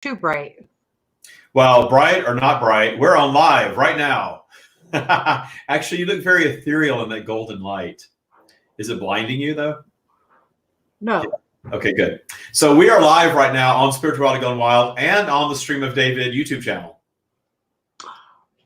Too bright. Well, bright or not bright, we're on live right now. Actually, you look very ethereal in that golden light. Is it blinding you, though? No. Yeah. Okay, good. So we are live right now on Spirituality Gone Wild and on the Stream of David YouTube channel.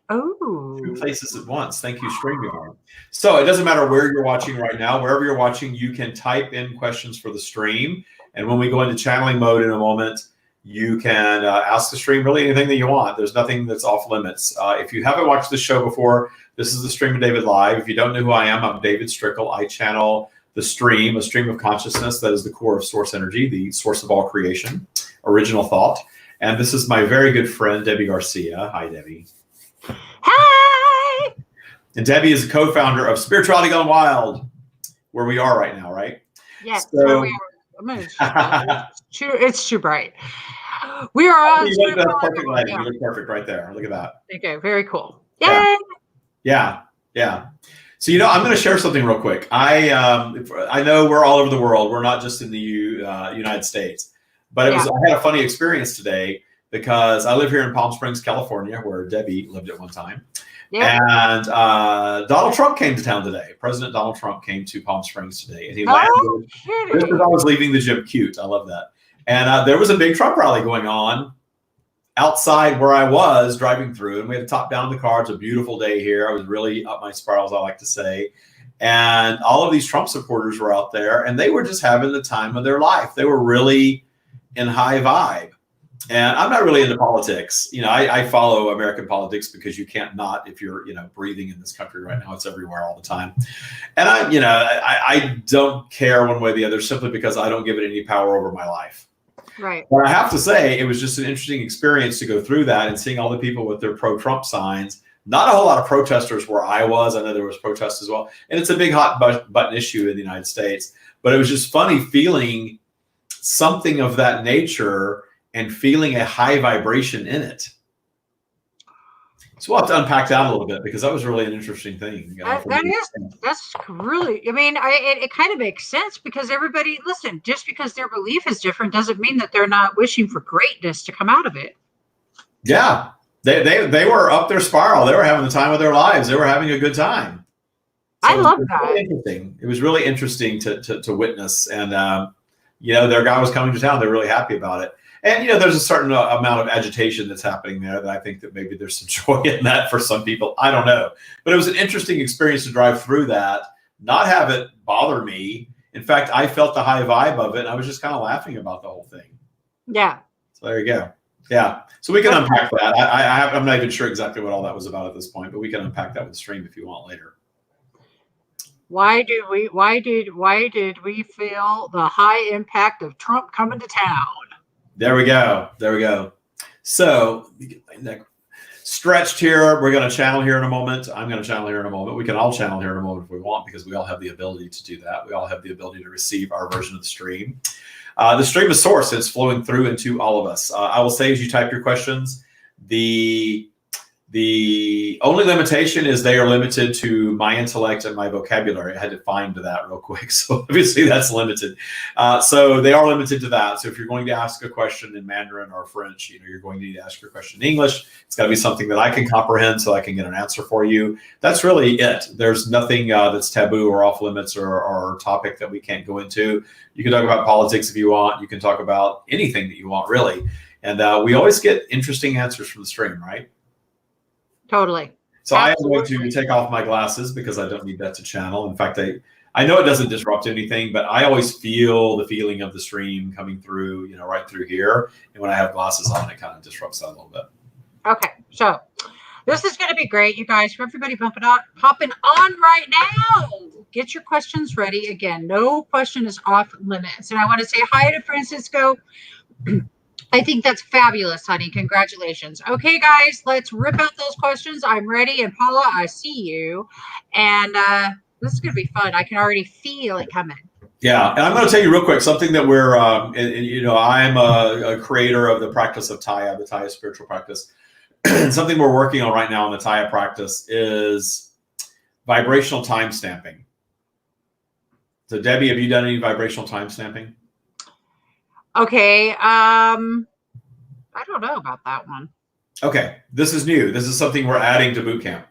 Oh. 2 places at once. Thank you, StreamYard. So it doesn't matter where you're watching right now. Wherever you're watching, you can type in questions for the stream. And when we go into channeling mode in a moment, you can ask the stream really anything that you want. There's nothing that's off limits. If you haven't watched this show before, this is the Stream of David Live. If you don't know who I am, I'm David Strickle. I channel the stream, a stream of consciousness that is the core of source energy, the source of all creation, original thought. And this is my very good friend, Debbie Garcia. Hi, Debbie. Hi. And Debbie is a co-founder of Spirituality Gone Wild, where we are right now, right? Yes, so, where we are. It's too bright. We are on. You look perfect lighting. You look perfect right there. Look at that. Okay, very cool. Yay! Yeah. So I'm going to share something real quick. I know we're all over the world. We're not just in the United States, but I had a funny experience today because I live here in Palm Springs, California, where Debbie lived at one time. Yeah. And Donald Trump came to town today. President Donald Trump came to Palm Springs today, and he landed just as I was leaving the gym. Cute, I love that. And there was a big Trump rally going on outside where I was driving through, and we had a top down in the car. It's a beautiful day here. I was really up my spirals, I like to say. And all of these Trump supporters were out there, and they were just having the time of their life. They were really in high vibe. And I'm not really into politics. I follow American politics because you can't not if you're, breathing in this country right now. It's everywhere all the time. And I don't care one way or the other simply because I don't give it any power over my life. Right. But I have to say, it was just an interesting experience to go through that and seeing all the people with their pro-Trump signs. Not a whole lot of protesters where I was. I know there was protests as well. And it's a big hot button issue in the United States. But it was just funny feeling something of that nature and feeling a high vibration in it. So we'll have to unpack that a little bit because that was really an interesting thing. That's really, it kind of makes sense because everybody, listen, just because their belief is different doesn't mean that they're not wishing for greatness to come out of it. Yeah, they were up their spiral. They were having the time of their lives. They were having a good time. So I love that. Really interesting. It was really interesting to witness. And, their guy was coming to town. They're really happy about it. And, there's a certain amount of agitation that's happening there that I think that maybe there's some joy in that for some people. I don't know. But it was an interesting experience to drive through that, not have it bother me. In fact, I felt the high vibe of it. And I was just kind of laughing about the whole thing. Yeah. So there you go. Yeah. So we can unpack that. I'm not even sure exactly what all that was about at this point, but we can unpack that with the stream if you want later. Why did we feel the high impact of Trump coming to town? There we go. So stretched here. We're going to channel here in a moment. I'm going to channel here in a moment. We can all channel here in a moment if we want because we all have the ability to do that. We all have the ability to receive our version of the stream. The stream is source. It's flowing through into all of us. I will say as you type your questions, the only limitation is they are limited to my intellect and my vocabulary. I had to find that real quick. So obviously that's limited. So they are limited to that. So if you're going to ask a question in Mandarin or French, you're going to need to ask your question in English. It's got to be something that I can comprehend so I can get an answer for you. That's really it. There's nothing that's taboo or off limits or topic that we can't go into. You can talk about politics if you want. You can talk about anything that you want, really. And we always get interesting answers from the stream, right? Totally. So absolutely. I am going to take off my glasses because I don't need that to channel. In fact, I know it doesn't disrupt anything, but I always feel the feeling of the stream coming through, right through here. And when I have glasses on, it kind of disrupts that a little bit. Okay. So this is going to be great, you guys. For everybody popping on right now, get your questions ready. Again, no question is off limits. And I want to say hi to Francisco. I think that's fabulous, honey. Congratulations. Okay, guys, let's rip out those questions. I'm ready. And Paula, I see you. And this is going to be fun. I can already feel it coming. Yeah. And I'm going to tell you real quick, something that we're, I'm a creator of the practice of Taya, the Taya spiritual practice. And something we're working on right now in the Taya practice is vibrational time stamping. So Debbie, have you done any vibrational time stamping? Okay. I don't know about that one. Okay, this is new. This is something we're adding to boot camp.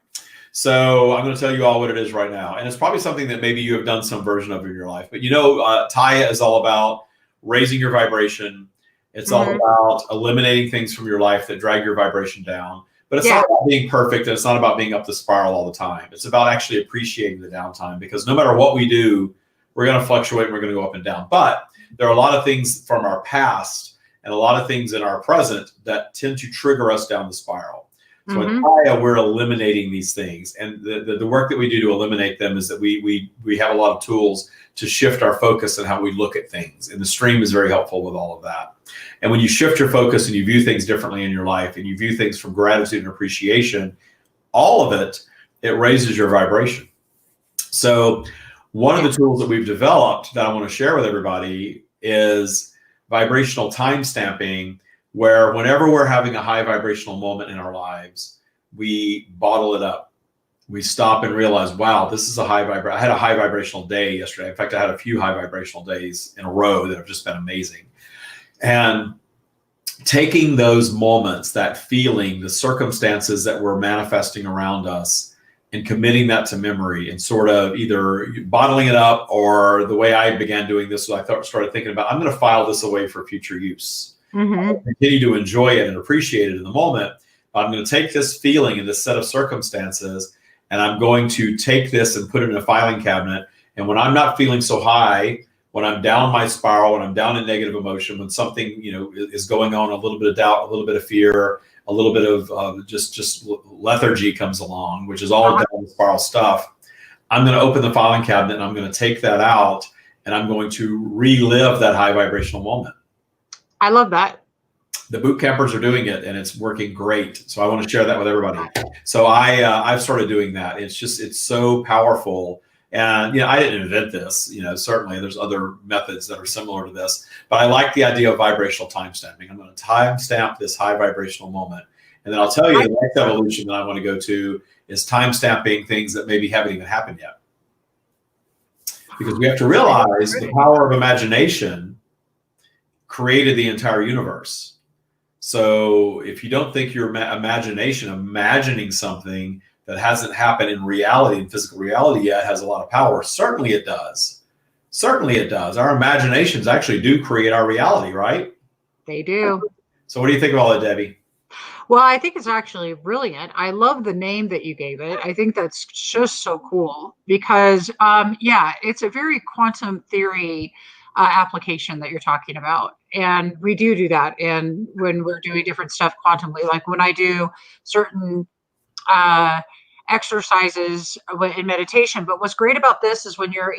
So I'm going to tell you all what it is right now. And it's probably something that maybe you have done some version of in your life. But Taya is all about raising your vibration. It's all about eliminating things from your life that drag your vibration down. But it's not about being perfect, and it's not about being up the spiral all the time. It's about actually appreciating the downtime, because no matter what we do, we're going to fluctuate and we're going to go up and down. But there are a lot of things from our past and a lot of things in our present that tend to trigger us down the spiral. So in Kaya, we're eliminating these things. And the work that we do to eliminate them is that we have a lot of tools to shift our focus and how we look at things. And the stream is very helpful with all of that. And when you shift your focus and you view things differently in your life, and you view things from gratitude and appreciation, all of it, it raises your vibration. So one of the tools that we've developed that I want to share with everybody is vibrational time stamping, where whenever we're having a high vibrational moment in our lives, we bottle it up. We stop and realize, wow, this is a high vibration. I had a high vibrational day yesterday. In fact, I had a few high vibrational days in a row that have just been amazing. And taking those moments, that feeling, the circumstances that were manifesting around us, and committing that to memory, and sort of either bottling it up, or the way I began doing this was I started thinking about, I'm going to file this away for future use. Continue to enjoy it and appreciate it in the moment. I'm going to take this feeling and this set of circumstances, and I'm going to take this and put it in a filing cabinet. And when I'm not feeling so high, when I'm down my spiral, when I'm down in negative emotion, when something is going on, a little bit of doubt, a little bit of fear, a little bit of just lethargy comes along, which is all down the spiral stuff, I'm going to open the filing cabinet and I'm going to take that out, and I'm going to relive that high vibrational moment. I love that. The boot campers are doing it, and it's working great. So I want to share that with everybody. So I've started doing that. It's so powerful. And I didn't invent this. Certainly there's other methods that are similar to this, but I like the idea of vibrational time stamping. I'm going to time stamp this high vibrational moment, and then I'll tell you the next evolution that I want to go to is time stamping things that maybe haven't even happened yet, because we have to realize the power of imagination created the entire universe. So if you don't think your imagination, imagining something that hasn't happened in reality, in physical reality yet, has a lot of power, certainly it does. Certainly it does. Our imaginations actually do create our reality, right? They do. So what do you think of all that, Debbie? Well, I think it's actually brilliant. I love the name that you gave it. I think that's just so cool because, it's a very quantum theory application that you're talking about. And we do that. And when we're doing different stuff quantumly, like when I do certain exercises in meditation. But what's great about this is when you're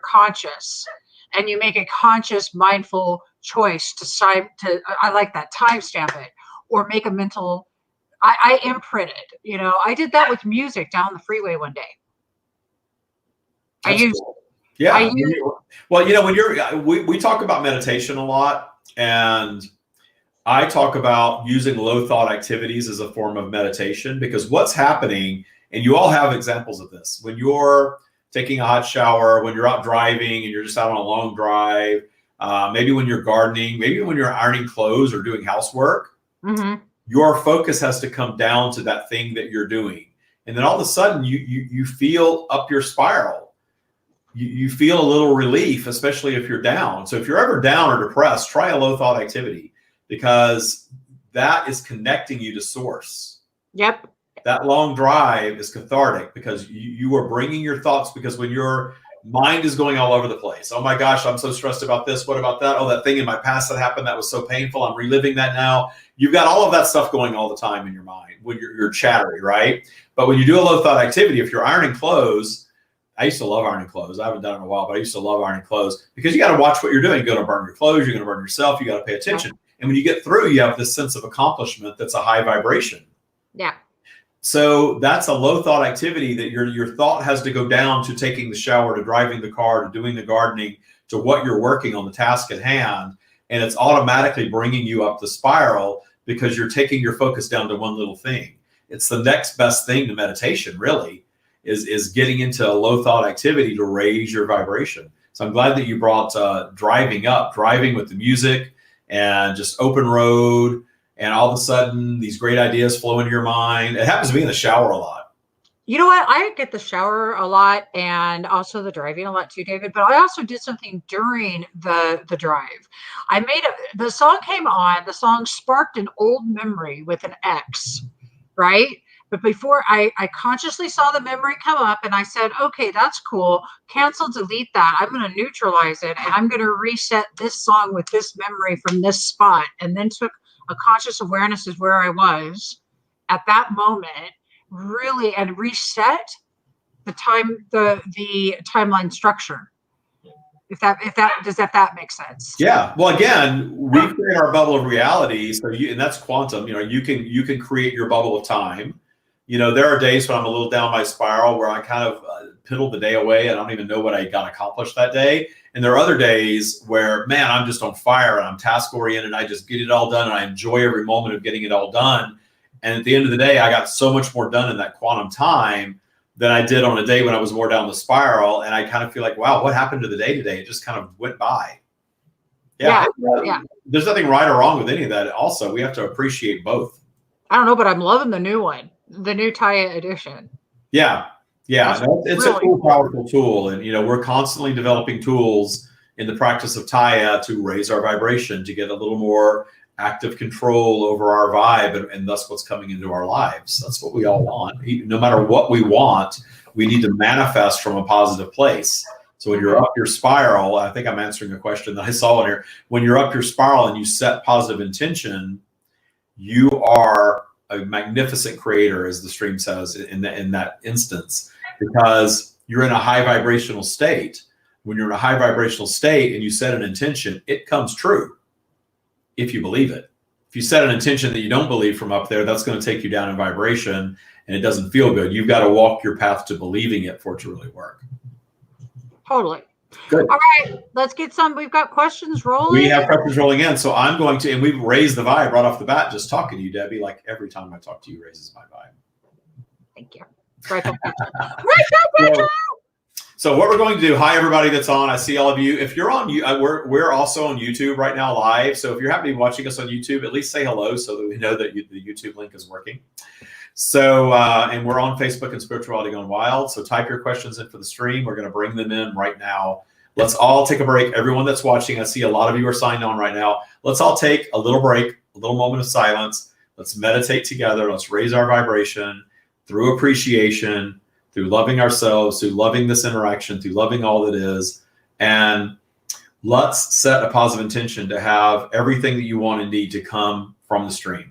conscious and you make a conscious, mindful choice I like that, timestamp it, or make a mental, I imprint it. I did that with music down the freeway one day. When we talk about meditation a lot, and I talk about using low thought activities as a form of meditation, because what's happening, and you all have examples of this, when you're taking a hot shower, when you're out driving and you're just out on a long drive, maybe when you're gardening, maybe when you're ironing clothes or doing housework, your focus has to come down to that thing that you're doing. And then all of a sudden you feel up your spiral. You feel a little relief, especially if you're down. So if you're ever down or depressed, try a low thought activity, because that is connecting you to source. Yep. That long drive is cathartic because you are bringing your thoughts, because when your mind is going all over the place, oh my gosh, I'm so stressed about this. What about that? Oh, that thing in my past that happened, that was so painful. I'm reliving that now. You've got all of that stuff going all the time in your mind when you're chattery, right? But when you do a low thought activity, if you're ironing clothes, I used to love ironing clothes. I haven't done it in a while, but I used to love ironing clothes, because you got to watch what you're doing. You're going to burn your clothes. You're going to burn yourself. You got to pay attention. And when you get through, you have this sense of accomplishment that's a high vibration. Yeah. So that's a low thought activity, that your thought has to go down to taking the shower, to driving the car, to doing the gardening, to what you're working on, the task at hand. And it's automatically bringing you up the spiral, because you're taking your focus down to one little thing. It's the next best thing to meditation, really, is getting into a low thought activity to raise your vibration. So I'm glad that you brought driving with the music and just open road, and all of a sudden these great ideas flow into your mind. It happens to me in the shower a lot. You know what? I get the shower a lot and also the driving a lot too, David. But I also did something during the drive. The song came on, the song sparked an old memory with an X, right? But before I consciously saw the memory come up and I said, okay, that's cool. Cancel, delete that. I'm going to neutralize it and I'm going to reset this song with this memory from this spot. And then took a conscious awareness of where I was at that moment, really, and reset the timeline structure. If that makes sense. Yeah. Well, again, we create our bubble of reality. So and that's quantum. You can create your bubble of time. There are days when I'm a little down my spiral where I kind of piddle the day away. I don't even know what I got accomplished that day. And there are other days where, man, I'm just on fire and I'm task oriented. I just get it all done and I enjoy every moment of getting it all done. And at the end of the day, I got so much more done in that quantum time than I did on a day when I was more down the spiral. And I kind of feel like, wow, what happened to the day today? It just kind of went by. Yeah. There's nothing right or wrong with any of that. Also, we have to appreciate both. I don't know, but I'm loving the new one, the new Taya edition. Yeah. Yeah. It's really a cool, powerful tool. And, we're constantly developing tools in the practice of Taya to raise our vibration, to get a little more active control over our vibe, and thus what's coming into our lives. That's what we all want. No matter what we want, we need to manifest from a positive place. So when you're up your spiral, I think I'm answering a question that I saw in here. When you're up your spiral and you set positive intention, you are a magnificent creator, as the stream says in that instance, because you're in a high vibrational state. When you're in a high vibrational state and you set an intention, it comes true. If you believe it. If you set an intention that you don't believe from up there, that's going to take you down in vibration and it doesn't feel good. You've got to walk your path to believing it for it to really work. Totally. Good. All right, let's get some. We've got questions rolling. We have questions rolling in. So I'm going to, and we've raised the vibe right off the bat, just talking to you, Debbie. Like every time I talk to you raises my vibe. Thank you. Right back. Right back. So what we're going to do, hi everybody that's on, I see all of you. If you're on, we're also on YouTube right now live. So if you're happy watching us on YouTube, at least say hello so that we know that the YouTube link is working. So, and we're on Facebook and Spirituality Gone Wild. So type your questions in for the stream. We're going to bring them in right now. Let's all take a break. Everyone that's watching, I see a lot of you are signed on right now. Let's all take a little break, a little moment of silence. Let's meditate together. Let's raise our vibration through appreciation, through loving ourselves, through loving this interaction, through loving all that is. And let's set a positive intention to have everything that you want and need to come from the stream.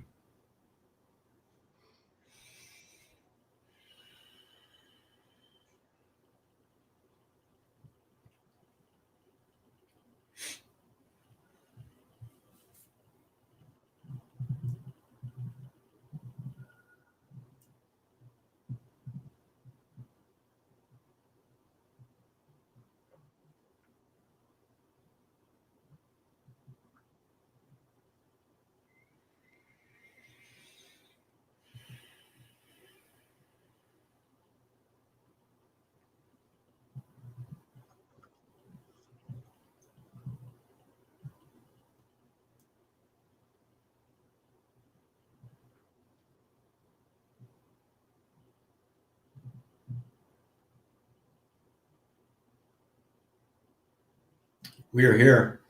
We are here.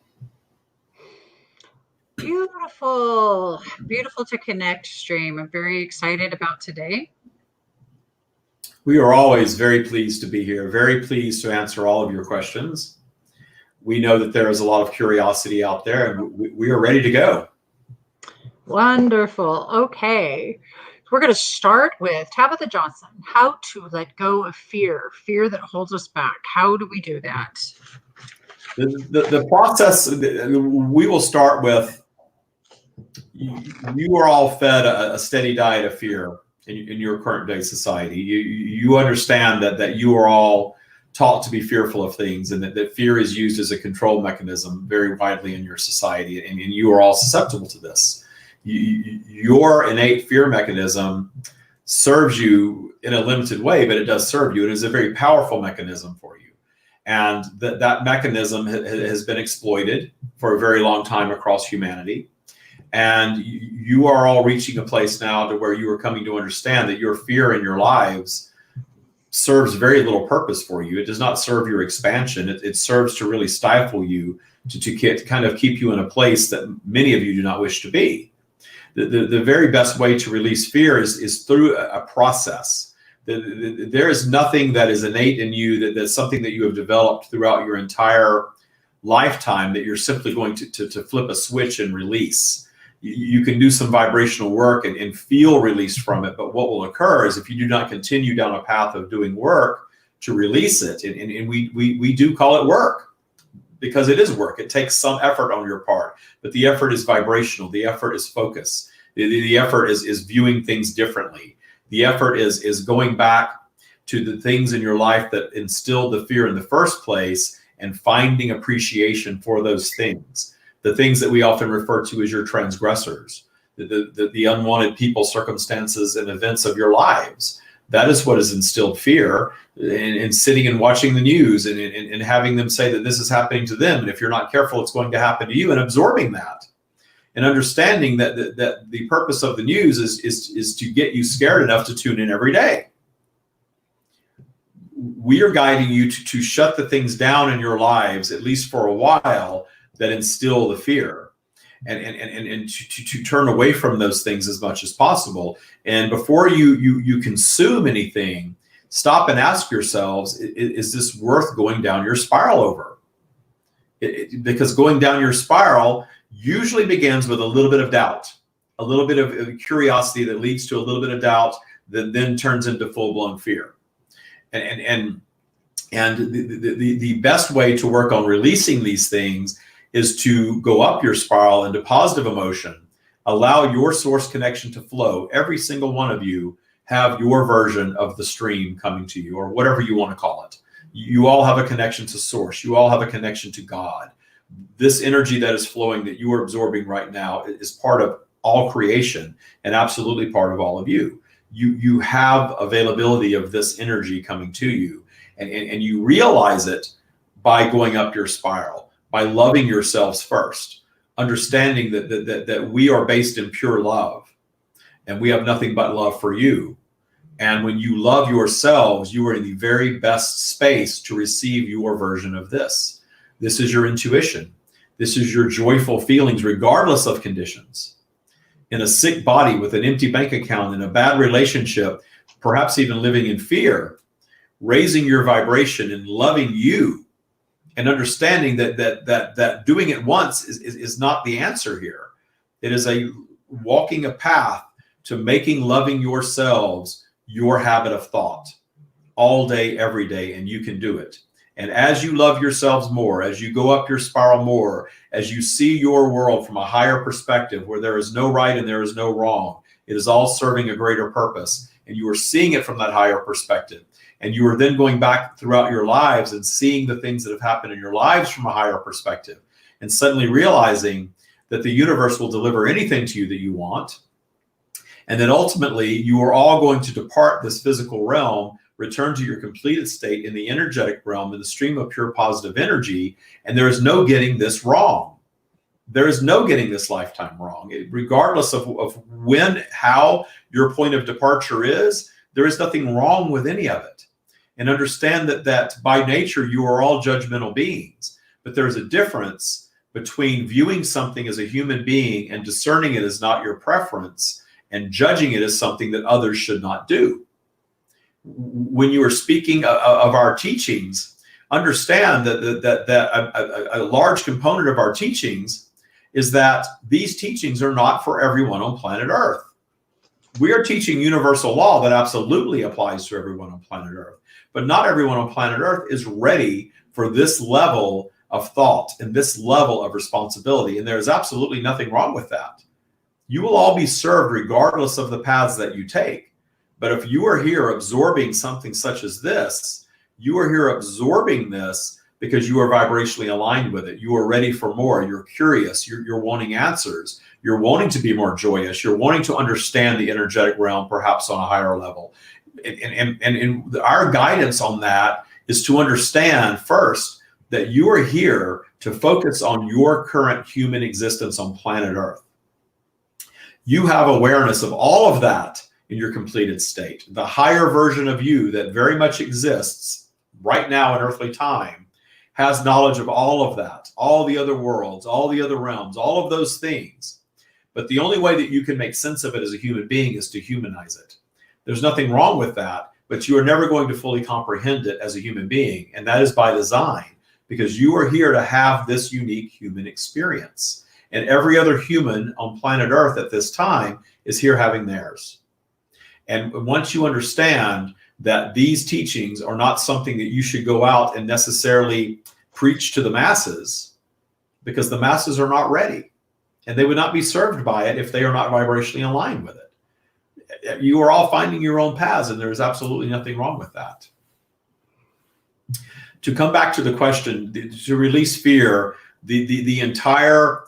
Beautiful. Beautiful to connect, stream. I'm very excited about today. We are always very pleased to be here, very pleased to answer all of your questions. We know that there is a lot of curiosity out there, and we are ready to go. Wonderful. Okay. We're going to start with Tabitha Johnson. How to let go of fear that holds us back. How do we do that? The process, we will start with, you are all fed a steady diet of fear in your current day society. You understand that you are all taught to be fearful of things, and that fear is used as a control mechanism very widely in your society, and you are all susceptible to this. Your innate fear mechanism serves you in a limited way, but it does serve you. It is a very powerful mechanism for you. And that mechanism has been exploited for a very long time across humanity. And you are all reaching a place now to where you are coming to understand that your fear in your lives serves very little purpose for you. It does not serve your expansion. It serves to really stifle you, to kind of keep you in a place that many of you do not wish to be. The very best way to release fear is through a process. There is nothing that is innate in you that's something that you have developed throughout your entire lifetime that you're simply going to flip a switch and release. You can do some vibrational work and feel released from it, but what will occur is if you do not continue down a path of doing work to release it, and we do call it work, because it is work. It takes some effort on your part, but the effort is vibrational. The effort is focus. The effort is viewing things differently. The effort is going back to the things in your life that instilled the fear in the first place and finding appreciation for those things. The things that we often refer to as your transgressors, the unwanted people, circumstances, and events of your lives. That is what has instilled fear in sitting and watching the news and having them say that this is happening to them. And if you're not careful, it's going to happen to you, and absorbing that and understanding that the purpose of the news is to get you scared enough to tune in every day. We are guiding you to shut the things down in your lives, at least for a while, that instill the fear, and to turn away from those things as much as possible. And before you consume anything, stop and ask yourselves, is this worth going down your spiral over? Because going down your spiral usually begins with a little bit of doubt, a little bit of curiosity that leads to a little bit of doubt that then turns into full-blown fear. And the best way to work on releasing these things is to go up your spiral into positive emotion, allow your source connection to flow. Every single one of you have your version of the stream coming to you, or whatever you want to call it. You all have a connection to source. You all have a connection to God. This energy that is flowing that you are absorbing right now is part of all creation and absolutely part of all of you. You have availability of this energy coming to you, and you realize it by going up your spiral, by loving yourselves first, understanding that we are based in pure love, and we have nothing but love for you. And when you love yourselves, you are in the very best space to receive your version of this. This is your intuition. This is your joyful feelings, regardless of conditions. In a sick body, with an empty bank account, in a bad relationship, perhaps even living in fear, raising your vibration and loving you, and understanding that doing it once is not the answer here. It is walking a path to making loving yourselves your habit of thought all day, every day, and you can do it. And as you love yourselves more, as you go up your spiral more, as you see your world from a higher perspective where there is no right and there is no wrong, it is all serving a greater purpose, and you are seeing it from that higher perspective. And you are then going back throughout your lives and seeing the things that have happened in your lives from a higher perspective, and suddenly realizing that the universe will deliver anything to you that you want. And then ultimately, you are all going to depart this physical realm, return to your completed state in the energetic realm, in the stream of pure positive energy. And there is no getting this wrong. There is no getting this lifetime wrong. Regardless of when, how your point of departure is, there is nothing wrong with any of it. And understand that by nature, you are all judgmental beings. But there's a difference between viewing something as a human being and discerning it as not your preference, and judging it as something that others should not do. When you are speaking of our teachings, understand that a large component of our teachings is that these teachings are not for everyone on planet Earth. We are teaching universal law that absolutely applies to everyone on planet Earth, but not everyone on planet Earth is ready for this level of thought and this level of responsibility. And there is absolutely nothing wrong with that. You will all be served regardless of the paths that you take. But if you are here absorbing something such as this, you are here absorbing this because you are vibrationally aligned with it. You are ready for more. You're curious. You're wanting answers. You're wanting to be more joyous. You're wanting to understand the energetic realm, perhaps on a higher level. And our guidance on that is to understand first that you are here to focus on your current human existence on planet Earth. You have awareness of all of that in your completed state. The higher version of you that very much exists right now in earthly time has knowledge of all of that, all the other worlds, all the other realms, all of those things. But the only way that you can make sense of it as a human being is to humanize it. There's nothing wrong with that, but you are never going to fully comprehend it as a human being. And that is by design, because you are here to have this unique human experience. And every other human on planet Earth at this time is here having theirs. And once you understand that these teachings are not something that you should go out and necessarily preach to the masses, because the masses are not ready, and they would not be served by it if they are not vibrationally aligned with it. You are all finding your own paths, and there is absolutely nothing wrong with that. To come back to the question, to release fear, the entire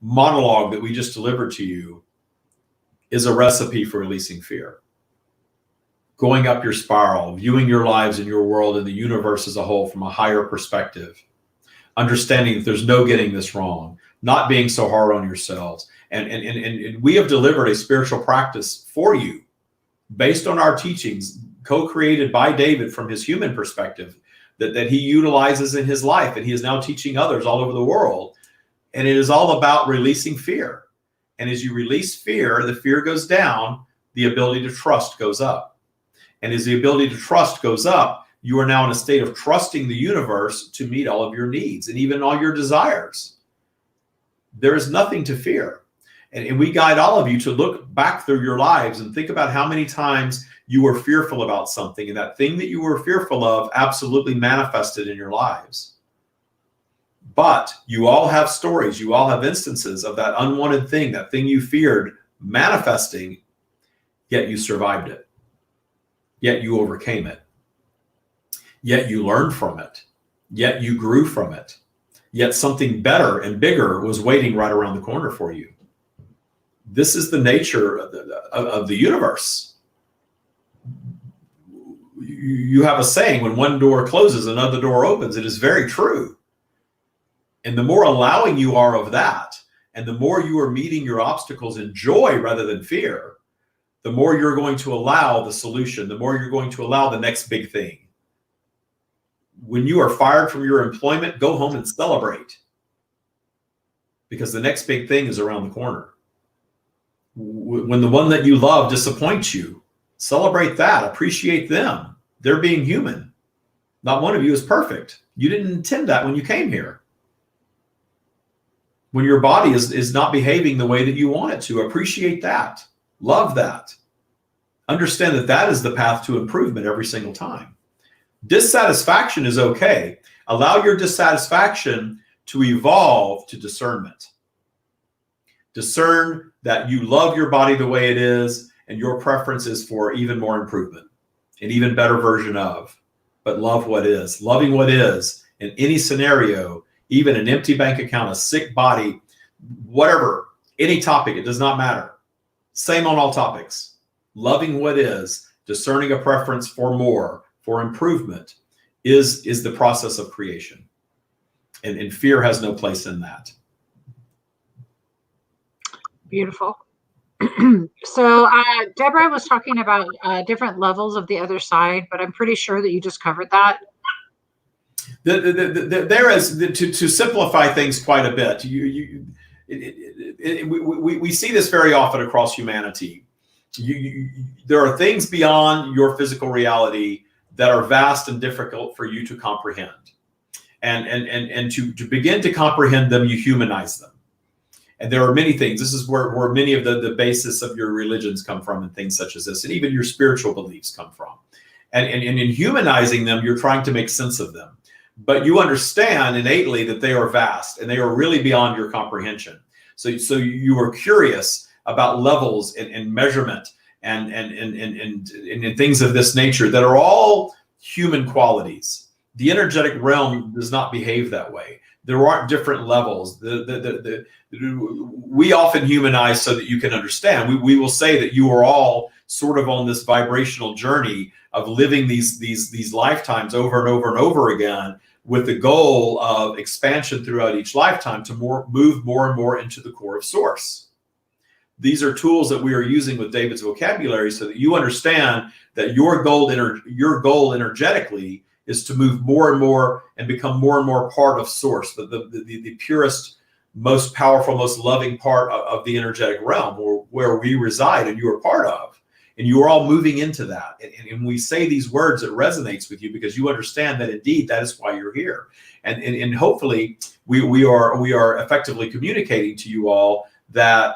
monologue that we just delivered to you is a recipe for releasing fear. Going up your spiral, viewing your lives and your world and the universe as a whole from a higher perspective, understanding that there's no getting this wrong, not being so hard on yourselves. And we have delivered a spiritual practice for you based on our teachings, co-created by David from his human perspective, that he utilizes in his life, and he is now teaching others all over the world. And it is all about releasing fear. And as you release fear, the fear goes down, the ability to trust goes up. And as the ability to trust goes up, you are now in a state of trusting the universe to meet all of your needs and even all your desires. There is nothing to fear. And we guide all of you to look back through your lives and think about how many times you were fearful about something, and that thing that you were fearful of absolutely manifested in your lives. But you all have stories, you all have instances of that unwanted thing, that thing you feared manifesting, yet you survived it. Yet you overcame it. Yet you learned from it. Yet you grew from it. Yet something better and bigger was waiting right around the corner for you. This is the nature of the universe. You have a saying, when one door closes, another door opens. It is very true. And the more allowing you are of that, and the more you are meeting your obstacles in joy rather than fear, the more you're going to allow the solution, the more you're going to allow the next big thing. When you are fired from your employment, go home and celebrate, because the next big thing is around the corner. When the one that you love disappoints you, celebrate that, appreciate them. They're being human. Not one of you is perfect. You didn't intend that when you came here. When your body is not behaving the way that you want it to, appreciate that. Love that. Understand that that is the path to improvement every single time. Dissatisfaction is okay. Allow your dissatisfaction to evolve to discernment. Discern that you love your body the way it is, and your preference is for even more improvement, an even better version of. But love what is. Loving what is in any scenario, even an empty bank account, a sick body, whatever, any topic, it does not matter. Same on all topics. Loving what is, discerning a preference for more, for improvement, is the process of creation. And fear has no place in that. Beautiful. So Deborah was talking about different levels of the other side, but I'm pretty sure that you just covered that. There is, to simplify things quite a bit, we see this very often across humanity. There are things beyond your physical reality that are vast and difficult for you to comprehend. And to begin to comprehend them, you humanize them. And there are many things. This is where many of the basis of your religions come from, and things such as this, and even your spiritual beliefs come from. And in humanizing them, you're trying to make sense of them. But you understand innately that they are vast and they are really beyond your comprehension. So you are curious about levels and measurement and things of this nature that are all human qualities. The energetic realm does not behave that way. There aren't different levels. We often humanize so that you can understand. We will say that you are all sort of on this vibrational journey of living these lifetimes over and over and over again, with the goal of expansion throughout each lifetime to move more and more into the core of source. These are tools that we are using with David's vocabulary so that you understand that your goal energetically is to move more and more and become more and more part of source, the purest, most powerful, most loving part of the energetic realm where we reside and you are part of. And you are all moving into that. And when we say these words, it resonates with you because you understand that indeed that is why you're here. And hopefully we are effectively communicating to you all that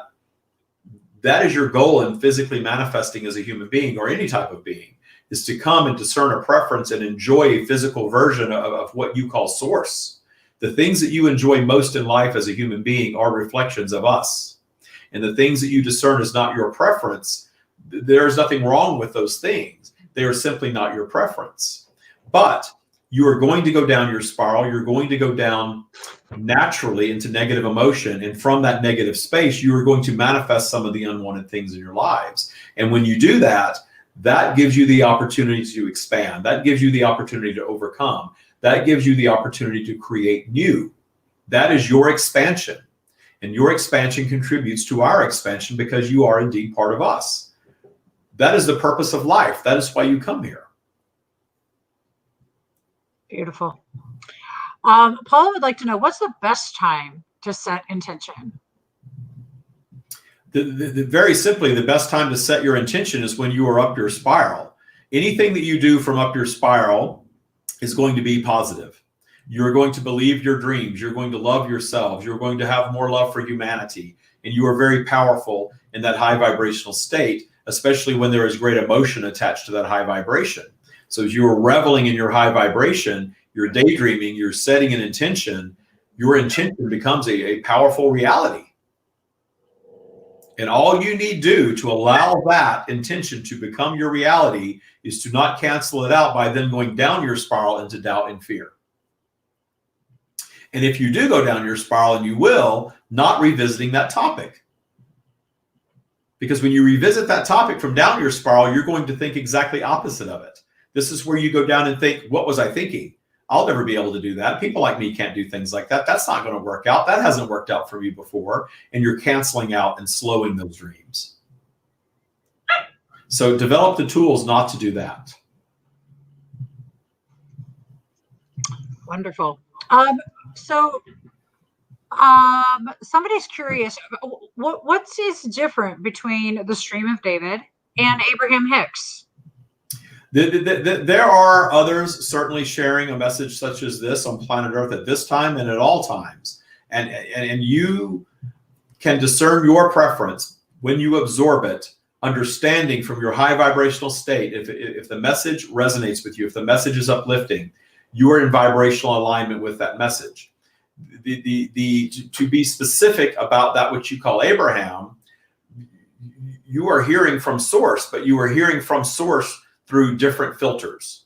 is your goal in physically manifesting as a human being or any type of being, is to come and discern a preference and enjoy a physical version of what you call source. The things that you enjoy most in life as a human being are reflections of us. And the things that you discern as not your preference, there's nothing wrong with those things. They are simply not your preference. But you are going to go down your spiral. You're going to go down naturally into negative emotion. And from that negative space, you are going to manifest some of the unwanted things in your lives. And when you do that, that gives you the opportunity to expand. That gives you the opportunity to overcome. That gives you the opportunity to create new. That is your expansion. And your expansion contributes to our expansion because you are indeed part of us. That is the purpose of life. That is why you come here. Beautiful. Paula would like to know, what's the best time to set intention? Very simply, the best time to set your intention is when you are up your spiral. Anything that you do from up your spiral is going to be positive. You're going to believe your dreams. You're going to love yourselves. You're going to have more love for humanity. And you are very powerful in that high vibrational state, especially when there is great emotion attached to that high vibration. So as you are reveling in your high vibration, you're daydreaming, you're setting an intention, your intention becomes a powerful reality. And all you need do to allow that intention to become your reality is to not cancel it out by then going down your spiral into doubt and fear. And if you do go down your spiral, and you will, not revisiting that topic. Because when you revisit that topic from down your spiral, you're going to think exactly opposite of it. This is where you go down and think, what was I thinking? I'll never be able to do that. People like me can't do things like that. That's not going to work out. That hasn't worked out for me before. And you're canceling out and slowing those dreams. So develop the tools not to do that. Wonderful. Somebody's curious, what is different between the Stream of David and Abraham Hicks? There are others certainly sharing a message such as this on planet Earth at this time and at all times. And you can discern your preference when you absorb it, understanding from your high vibrational state, if the message resonates with you, if the message is uplifting, you are in vibrational alignment with that message. To be specific about that which you call Abraham, you are hearing from source, but you are hearing from source through different filters.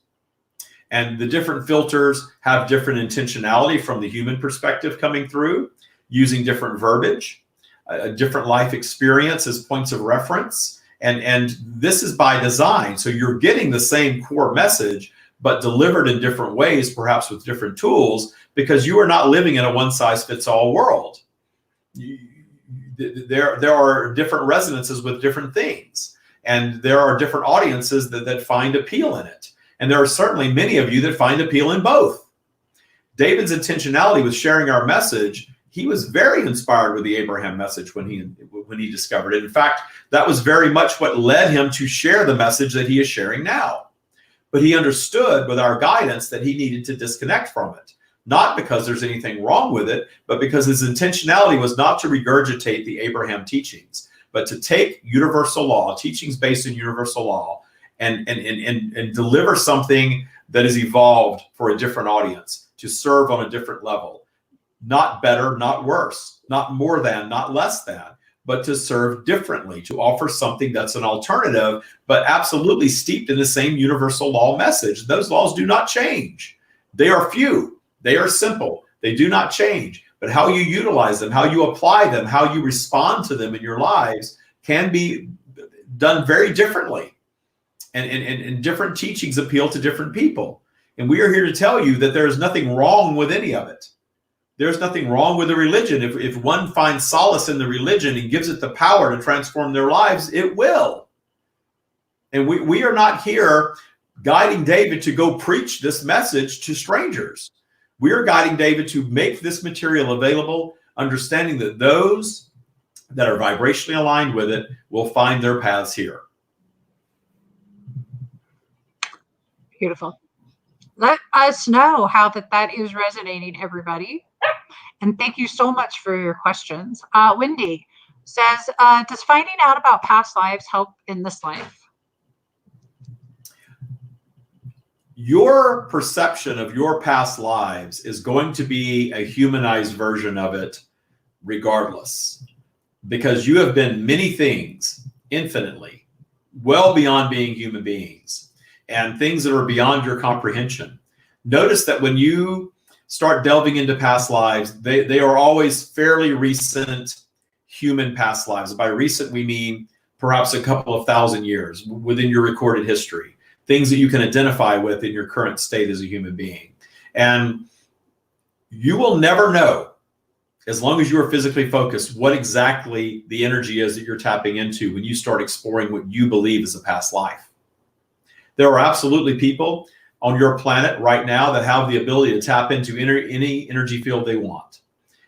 And the different filters have different intentionality from the human perspective coming through, using different verbiage, a different life experience as points of reference. And this is by design. So you're getting the same core message, but delivered in different ways, perhaps with different tools, because you are not living in a one-size-fits-all world. There are different resonances with different things. And there are different audiences that find appeal in it. And there are certainly many of you that find appeal in both. David's intentionality with sharing our message, he was very inspired with the Abraham message when he discovered it. In fact, that was very much what led him to share the message that he is sharing now. But he understood with our guidance that he needed to disconnect from it. Not because there's anything wrong with it, but because his intentionality was not to regurgitate the Abraham teachings, but to take universal law, teachings based in universal law, and deliver something that is evolved for a different audience, to serve on a different level. Not better, not worse, not more than, not less than, but to serve differently, to offer something that's an alternative, but absolutely steeped in the same universal law message. Those laws do not change. They are few. They are simple. They do not change. But how you utilize them, how you apply them, how you respond to them in your lives can be done very differently. And different teachings appeal to different people. And we are here to tell you that there is nothing wrong with any of it. There's nothing wrong with the religion. If one finds solace in the religion and gives it the power to transform their lives, it will. And we are not here guiding David to go preach this message to strangers. We are guiding David to make this material available, understanding that those that are vibrationally aligned with it will find their paths here. Beautiful. Let us know how that is resonating, everybody. And thank you so much for your questions. Wendy says, does finding out about past lives help in this life? Your perception of your past lives is going to be a humanized version of it regardless, because you have been many things infinitely, well beyond being human beings, and things that are beyond your comprehension. Notice that when you start delving into past lives, they are always fairly recent human past lives. By recent, we mean perhaps a couple of thousand years within your recorded history, things that you can identify with in your current state as a human being. And you will never know, as long as you are physically focused, what exactly the energy is that you're tapping into when you start exploring what you believe is a past life. There are absolutely people on your planet right now that have the ability to tap into any energy field they want.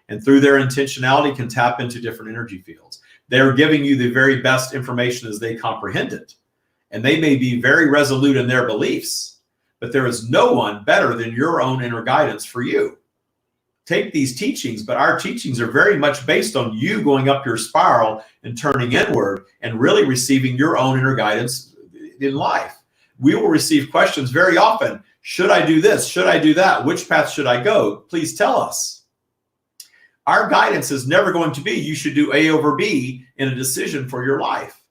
And through their intentionality can tap into different energy fields. They're giving you the very best information as they comprehend it. And they may be very resolute in their beliefs, but there is no one better than your own inner guidance for you. Take these teachings, but our teachings are very much based on you going up your spiral and turning inward and really receiving your own inner guidance in life. We will receive questions very often. Should I do this? Should I do that? Which path should I go? Please tell us. Our guidance is never going to be you should do A over B in a decision for your life.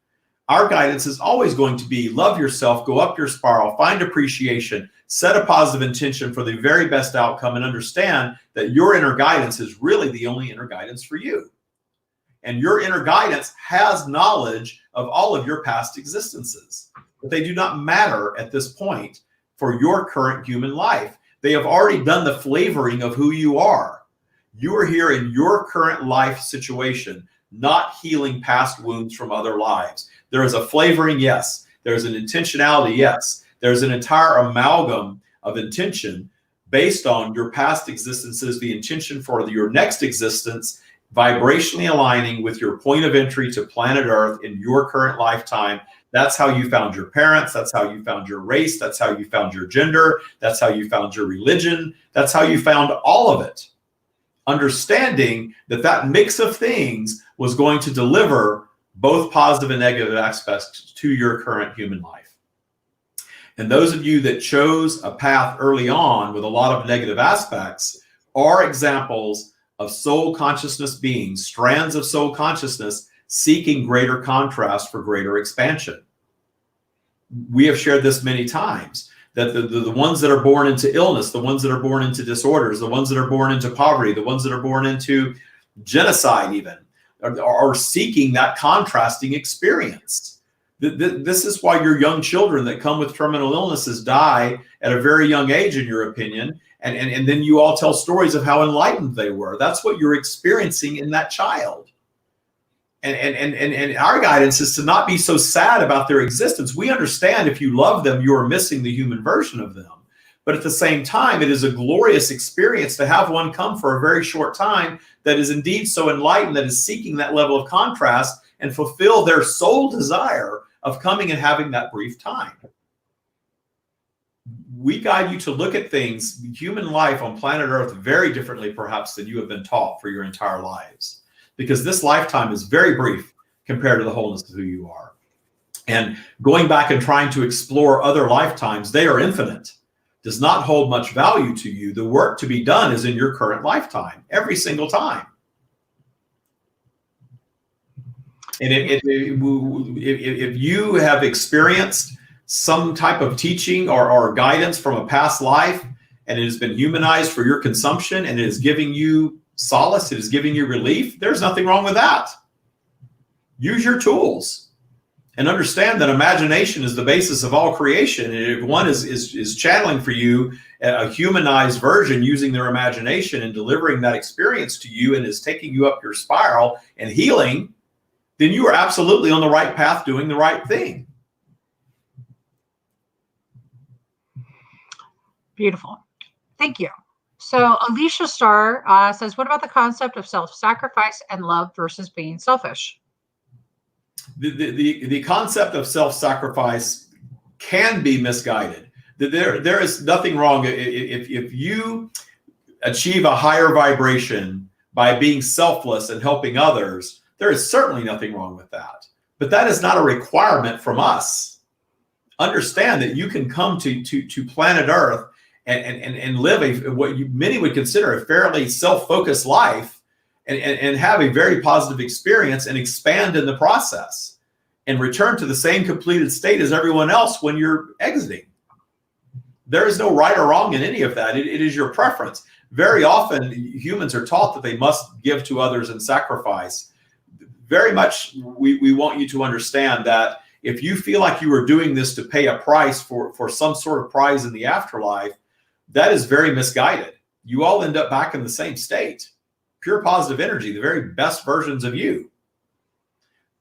Our guidance is always going to be love yourself, go up your spiral, find appreciation, set a positive intention for the very best outcome, and understand that your inner guidance is really the only inner guidance for you. And your inner guidance has knowledge of all of your past existences, but they do not matter at this point for your current human life. They have already done the flavoring of who you are. You are here in your current life situation, not healing past wounds from other lives. There is a flavoring, yes. There's an intentionality, yes. There's an entire amalgam of intention based on your past existences, the intention for your next existence, vibrationally aligning with your point of entry to planet Earth in your current lifetime. That's how you found your parents. That's how you found your race. That's how you found your gender. That's how you found your religion. That's how you found all of it. Understanding that that mix of things was going to deliver both positive and negative aspects to your current human life. And those of you that chose a path early on with a lot of negative aspects are examples of soul consciousness beings, strands of soul consciousness seeking greater contrast for greater expansion. We have shared this many times, that the ones that are born into illness, the ones that are born into disorders, the ones that are born into poverty, the ones that are born into genocide even, are seeking that contrasting experience. This is why your young children that come with terminal illnesses die at a very young age, in your opinion, and then you all tell stories of how enlightened they were. That's what you're experiencing in that child. And our guidance is to not be so sad about their existence. We understand if you love them, you are missing the human version of them. But at the same time, it is a glorious experience to have one come for a very short time that is indeed so enlightened, that is seeking that level of contrast and fulfill their soul desire of coming and having that brief time. We guide you to look at things, human life on planet Earth, very differently perhaps than you have been taught for your entire lives. Because this lifetime is very brief compared to the wholeness of who you are. And going back and trying to explore other lifetimes, they are infinite, does not hold much value to you. The work to be done is in your current lifetime, every single time. And if you have experienced some type of teaching or guidance from a past life, and it has been humanized for your consumption, and it is giving you solace, it is giving you relief, there's nothing wrong with that. Use your tools. And understand that imagination is the basis of all creation. And if one is channeling for you a humanized version using their imagination and delivering that experience to you and is taking you up your spiral and healing, then you are absolutely on the right path doing the right thing. Beautiful. Thank you. So Alicia Starr says, what about the concept of self-sacrifice and love versus being selfish? The concept of self-sacrifice can be misguided. There is nothing wrong if you achieve a higher vibration by being selfless and helping others. There is certainly nothing wrong with that. But that is not a requirement from us. Understand that you can come to planet Earth and live what many would consider a fairly self-focused life and have a very positive experience and expand in the process and return to the same completed state as everyone else when you're exiting. There is no right or wrong in any of that. It is your preference. Very often humans are taught that they must give to others and sacrifice. Very much we want you to understand that if you feel like you are doing this to pay a price for some sort of prize in the afterlife, that is very misguided. You all end up back in the same state. Pure positive energy, the very best versions of you.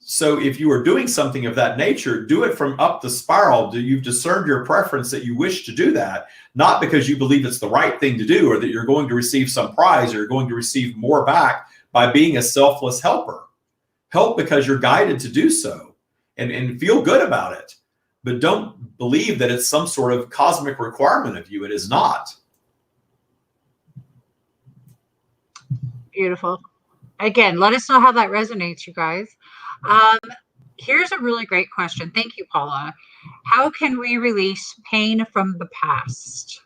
So if you are doing something of that nature, do it from up the spiral. You've discerned your preference that you wish to do that, not because you believe it's the right thing to do or that you're going to receive some prize or you're going to receive more back by being a selfless helper. Help because you're guided to do so and feel good about it. But don't believe that it's some sort of cosmic requirement of you. It is not. Beautiful. Again, let us know how that resonates, you guys. Here's a really great question. Thank you, Paula. How can we release pain from the past?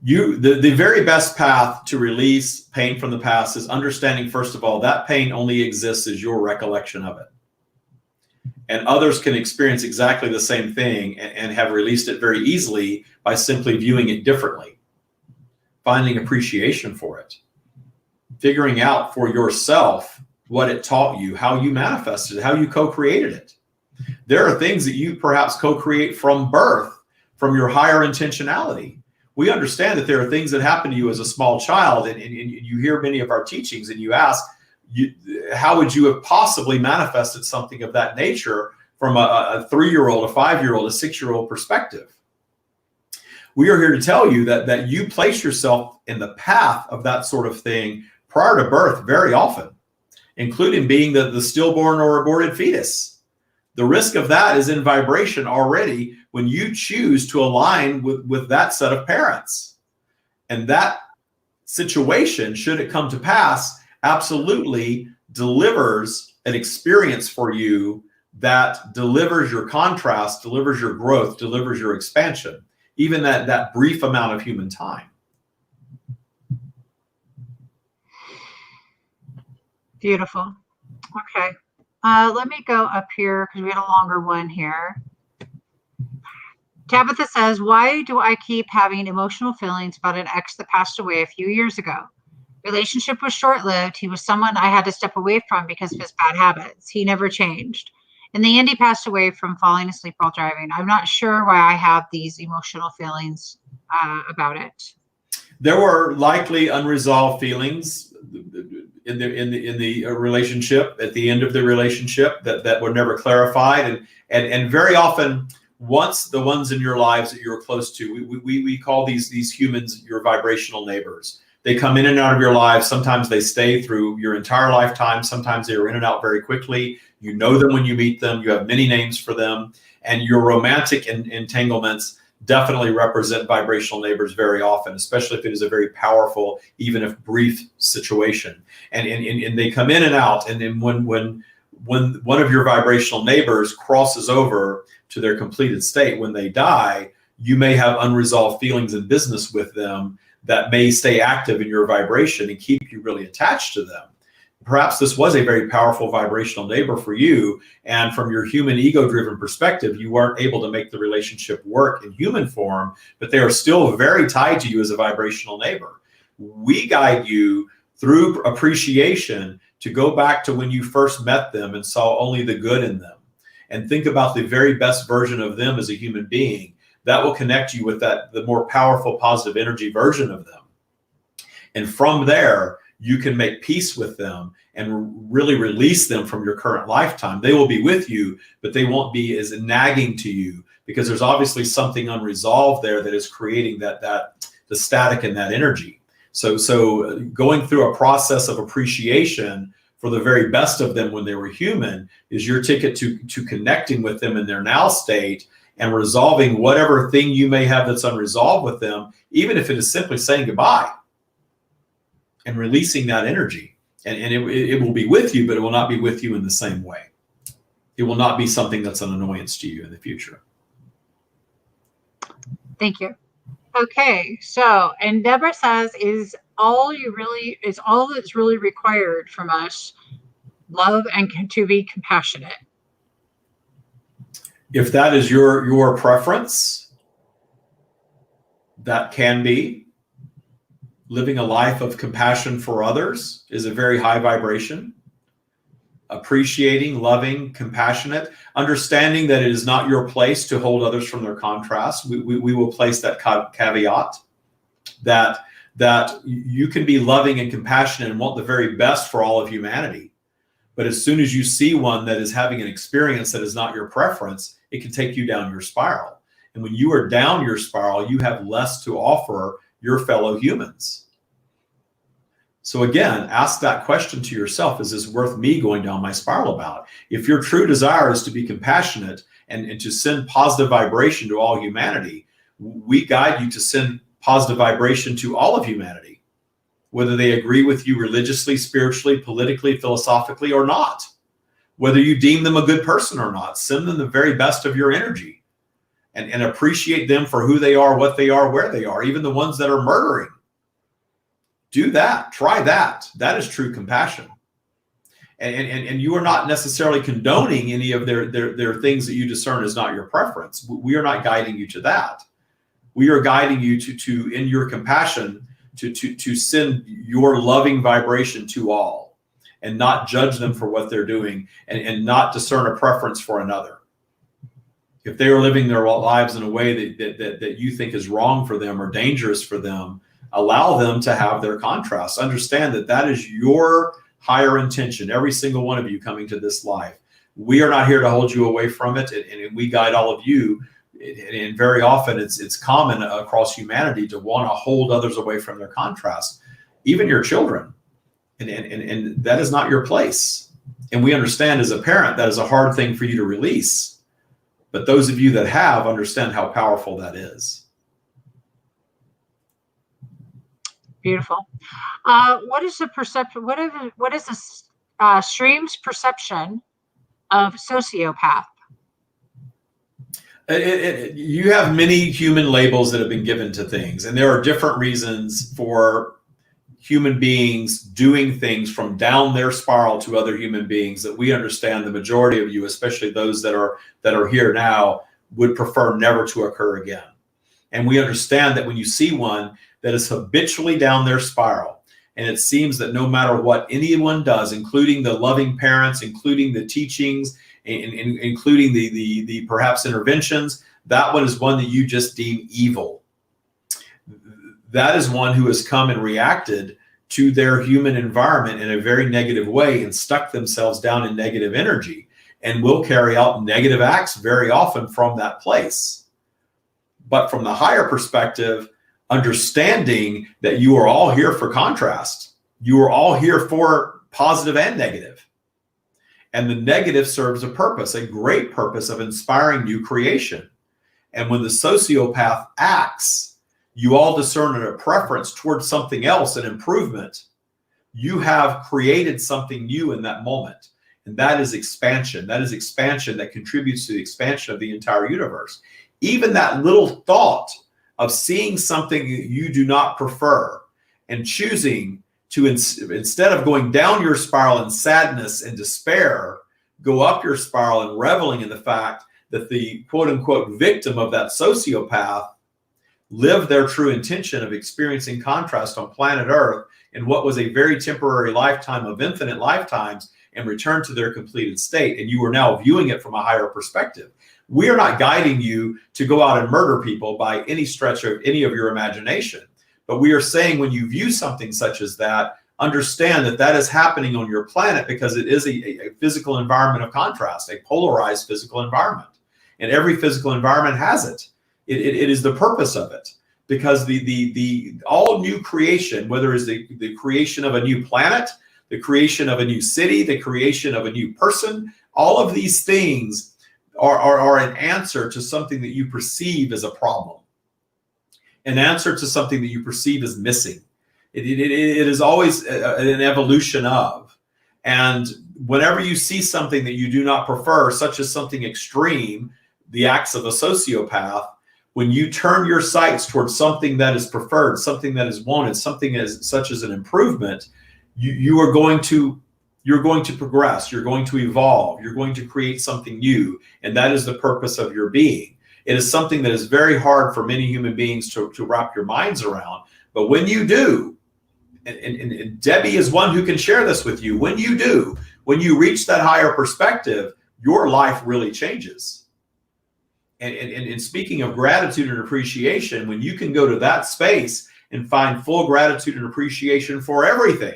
The very best path to release pain from the past is understanding, first of all, that pain only exists as your recollection of it. And others can experience exactly the same thing and have released it very easily by simply viewing it differently, finding appreciation for it, figuring out for yourself what it taught you, how you manifested it, how you co-created it. There are things that you perhaps co-create from birth, from your higher intentionality. We understand that there are things that happen to you as a small child, and you hear many of our teachings and you ask, how would you have possibly manifested something of that nature from a 3-year-old, a 5-year-old, a 6-year-old perspective? We are here to tell you that you place yourself in the path of that sort of thing prior to birth very often, including being the stillborn or aborted fetus. The risk of that is in vibration already when you choose to align with that set of parents. And that situation, should it come to pass, absolutely delivers an experience for you that delivers your contrast, delivers your growth, delivers your expansion, even that brief amount of human time. Beautiful. Okay. Let me go up here because we had a longer one here. Tabitha says, why do I keep having emotional feelings about an ex that passed away a few years ago? Relationship was short-lived. He was someone I had to step away from because of his bad habits. He never changed. In the end, he passed away from falling asleep while driving. I'm not sure why I have these emotional feelings about it. There were likely unresolved feelings in the relationship, at the end of the relationship, that were never clarified, and very often, once the ones in your lives that you're close to, we call these humans your vibrational neighbors. They come in and out of your lives. Sometimes they stay through your entire lifetime. Sometimes they are in and out very quickly. You know them when you meet them. You have many names for them. And your romantic entanglements definitely represent vibrational neighbors very often, especially if it is a very powerful, even if brief situation. And they come in and out. And then when one of your vibrational neighbors crosses over to their completed state, when they die, you may have unresolved feelings in business with them that may stay active in your vibration and keep you really attached to them. Perhaps this was a very powerful vibrational neighbor for you, and from your human ego-driven perspective, you weren't able to make the relationship work in human form, but they are still very tied to you as a vibrational neighbor. We guide you through appreciation to go back to when you first met them and saw only the good in them. and think about the very best version of them as a human being, that will connect you with the more powerful, positive energy version of them. And from there, you can make peace with them and really release them from your current lifetime. They will be with you, but they won't be as nagging to you, because there's obviously something unresolved there that is creating the static in that energy. So going through a process of appreciation for the very best of them when they were human is your ticket to connecting with them in their now state and resolving whatever thing you may have that's unresolved with them, even if it is simply saying goodbye and releasing that energy. And it will be with you, but it will not be with you in the same way. It will not be something that's an annoyance to you in the future. Thank you. Okay, so, and Deborah says, is all that's really required from us love and to be compassionate? If that is your preference, that can be. Living a life of compassion for others is a very high vibration. Appreciating, loving, compassionate, understanding that it is not your place to hold others from their contrast. We will place that caveat that you can be loving and compassionate and want the very best for all of humanity. But as soon as you see one that is having an experience that is not your preference, it can take you down your spiral. And when you are down your spiral, you have less to offer your fellow humans. So again, ask that question to yourself: is this worth me going down my spiral about? If your true desire is to be compassionate and to send positive vibration to all humanity, we guide you to send positive vibration to all of humanity, whether they agree with you religiously, spiritually, politically, philosophically, or not. Whether you deem them a good person or not, send them the very best of your energy and appreciate them for who they are, what they are, where they are, even the ones that are murdering. Do that. Try that. That is true compassion. And you are not necessarily condoning any of their things that you discern as not your preference. We are not guiding you to that. We are guiding you to in your compassion, to send your loving vibration to all and not judge them for what they're doing and not discern a preference for another. If they are living their lives in a way that you think is wrong for them or dangerous for them, allow them to have their contrast. Understand that is your higher intention, every single one of you coming to this life. We are not here to hold you away from it, and we guide all of you. And very often it's common across humanity to want to hold others away from their contrast, even your children. And that is not your place. And we understand as a parent that is a hard thing for you to release. But those of you that have understand how powerful that is. Beautiful. What is the perception? What is the stream's perception of sociopath? You have many human labels that have been given to things, and there are different reasons for human beings doing things from down their spiral to other human beings that we understand the majority of you, especially those that are here now, would prefer never to occur again. And we understand that when you see one that is habitually down their spiral, and it seems that no matter what anyone does, including the loving parents, including the teachings, including the perhaps interventions, that one is one that you just deem evil. That is one who has come and reacted to their human environment in a very negative way and stuck themselves down in negative energy and will carry out negative acts very often from that place. But from the higher perspective, understanding that you are all here for contrast. You are all here for positive and negative. And the negative serves a purpose, a great purpose of inspiring new creation. And when the sociopath acts, you all discern a preference towards something else, an improvement. You have created something new in that moment. And that is expansion. That is expansion that contributes to the expansion of the entire universe. Even that little thought of seeing something you do not prefer and choosing to, instead of going down your spiral in sadness and despair, go up your spiral and reveling in the fact that the quote unquote victim of that sociopath lived their true intention of experiencing contrast on planet Earth in what was a very temporary lifetime of infinite lifetimes, and return to their completed state. And you are now viewing it from a higher perspective. We are not guiding you to go out and murder people by any stretch of any of your imagination. But we are saying when you view something such as that, understand that that is happening on your planet because it is a physical environment of contrast, a polarized physical environment. And every physical environment has it. It is the purpose of it. Because the all new creation, whether it's the creation of a new planet, the creation of a new city, the creation of a new person, all of these things are an answer to something that you perceive as a problem, an answer to something that you perceive as missing. It is always an evolution of. And whenever you see something that you do not prefer, such as something extreme, the acts of a sociopath, when you turn your sights towards something that is preferred, something that is wanted, something as such as an improvement, you're going to progress, you're going to evolve, you're going to create something new, and that is the purpose of your being. It is something that is very hard for many human beings to wrap your minds around. But when you do, and Debbie is one who can share this with you, when you do, when you reach that higher perspective, your life really changes. And speaking of gratitude and appreciation, when you can go to that space and find full gratitude and appreciation for everything,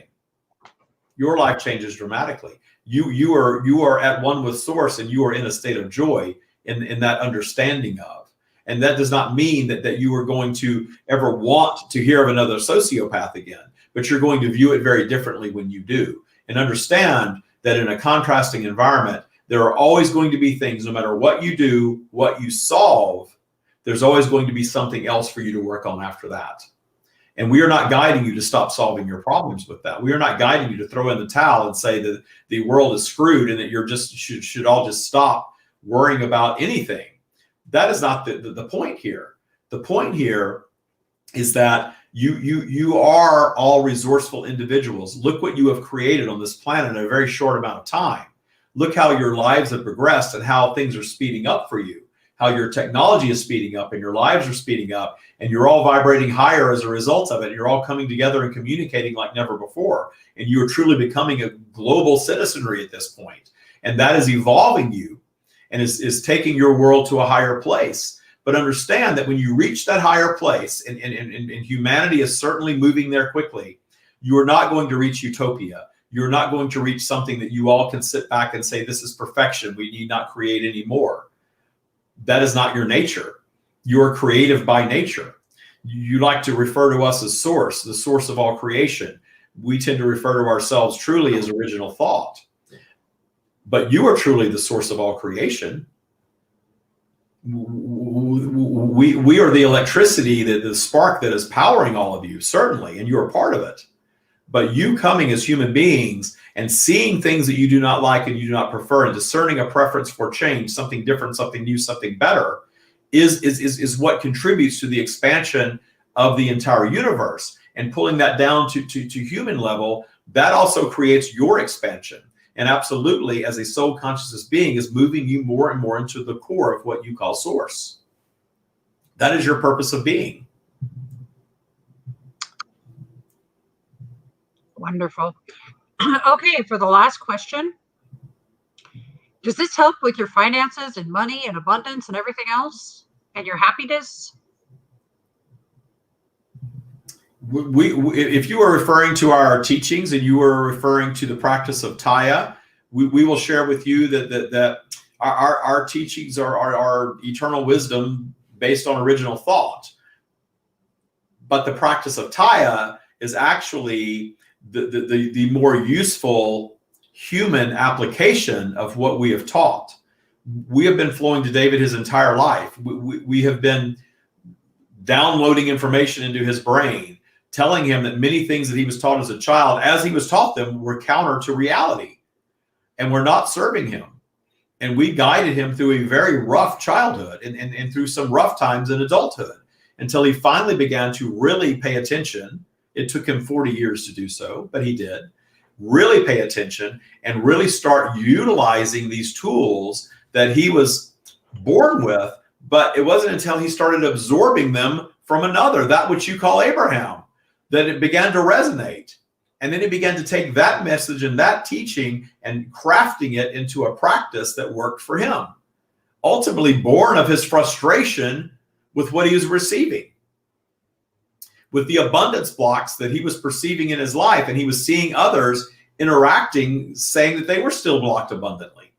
your life changes dramatically. You are at one with Source, and you are in a state of joy in that understanding of. And that does not mean that you are going to ever want to hear of another sociopath again, but you're going to view it very differently when you do. And understand that in a contrasting environment, there are always going to be things, no matter what you do, what you solve, there's always going to be something else for you to work on after that. And we are not guiding you to stop solving your problems with that. We are not guiding you to throw in the towel and say that the world is screwed and that you're just should all just stop worrying about anything. That is not the point here. The point here is that you are all resourceful individuals. Look what you have created on this planet in a very short amount of time. Look how your lives have progressed and how things are speeding up for you, how your technology is speeding up and your lives are speeding up, and you're all vibrating higher as a result of it. You're all coming together and communicating like never before. And you are truly becoming a global citizenry at this point. And that is evolving you and is taking your world to a higher place. But understand that when you reach that higher place, and humanity is certainly moving there quickly, you are not going to reach utopia. You're not going to reach something that you all can sit back and say, this is perfection, we need not create any more. That is not your nature. You are creative by nature. You like to refer to us as Source, the source of all creation. We tend to refer to ourselves truly as original thought. But you are truly the source of all creation. We are the electricity, the spark that is powering all of you, certainly, and you're a part of it. But you coming as human beings and seeing things that you do not like and you do not prefer, and discerning a preference for change, something different, something new, something better, is what contributes to the expansion of the entire universe. And pulling that down to human level, that also creates your expansion. And absolutely, as a soul consciousness being, is moving you more and more into the core of what you call Source. That is your purpose of being. Wonderful. Okay, for the last question, does this help with your finances and money and abundance and everything else and your happiness? If you are referring to our teachings and you are referring to the practice of Taya, we will share with you that our teachings are eternal wisdom based on original thought. But the practice of Taya is actually the more useful human application of what we have taught. We have been flowing to David his entire life. We have been downloading information into his brain, telling him that many things that he was taught as a child, as he was taught them, were counter to reality and were not serving him. And we guided him through a very rough childhood and through some rough times in adulthood until he finally began to really pay attention. It took him 40 years to do so, but he did really pay attention and really start utilizing these tools that he was born with. But it wasn't until he started absorbing them from another, that which you call Abraham, that it began to resonate. And then he began to take that message and that teaching and crafting it into a practice that worked for him. Ultimately born of his frustration with what he was receiving, with the abundance blocks that he was perceiving in his life. And he was seeing others interacting, saying that they were still blocked abundantly.